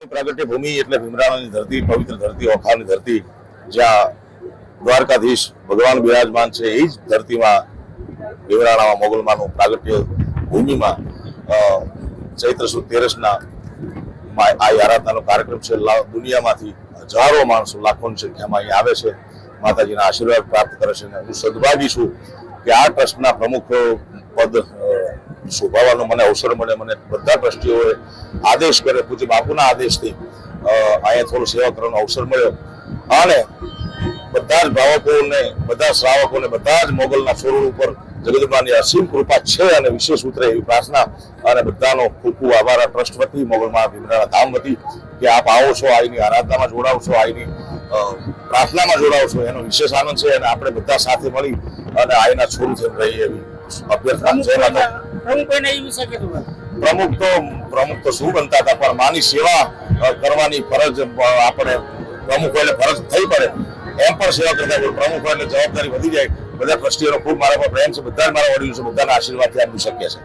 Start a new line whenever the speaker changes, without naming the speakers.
પ્રાગટ્ય ભૂમિ એટલે ભીમરાણાની ધરતી, પવિત્ર ધરતી, ઓખાની ધરતી, જ્યાં દ્વારકાધીશ ભગવાન બિરાજમાન છે. એ જ ધરતીમાં ભીમરાણામાં મોગલમાનું પ્રાગટ્ય ભૂમિમાં ચૈત્ર સુદ 13ના આ આરાધનાનો કાર્યક્રમ છે. દુનિયામાંથી હજારો માણસો, લાખોની સંખ્યામાં અહીં આવે છે, માતાજીના આશીર્વાદ પ્રાપ્ત કરે છે. હું સદભાગી છું કે આ ટ્રસ્ટના પ્રમુખ પદ શોભાવવાનો મને અવસર મળે. મને બધા ટ્રસ્ટીઓએ આદેશ કરે, પૂજ્ય બાપુના આદેશથી અહીંયા થોડો સેવા કરવાનો અવસર મળ્યો અને બધા જ ભાવકોને, બધા શ્રાવકોને, બધા જ મોગલના સ્વરૂપ ઉપર જગદંબાની અસીમ કૃપા છે અને વિશેષ ઉતરે એવી પ્રાર્થના અને બધાનો ખૂબ ખૂબ આભાર. ટ્રસ્ટ વતી, મોગલમાં ભીમરાણા ધામ વતી કે આપ આવો છો, અહીંની આરાધનામાં જોડાવ છો, અહીંની પ્રાર્થનામાં જોડાવ છો, એનો વિશેષ આનંદ છે. અને આપણે બધા સાથે મળી અને અહીંના છોરું થઈને રહીએ એવી અભ્યર્થના છે. પ્રમુખ તો શું બનતા હતા, પણ માની સેવા કરવાની ફરજ આપણે પ્રમુખ એટલે ફરજ થઈ પડે એમ પણ સેવા કરતા પ્રમુખ એટલે જવાબદારી વધી જાય. બધા ટ્રસ્ટીઓનો ખૂબ મારા પર પ્રેમ છે, બધા મારા વડીલો છે, બધાના આશીર્વાદથી આ શક્ય છે.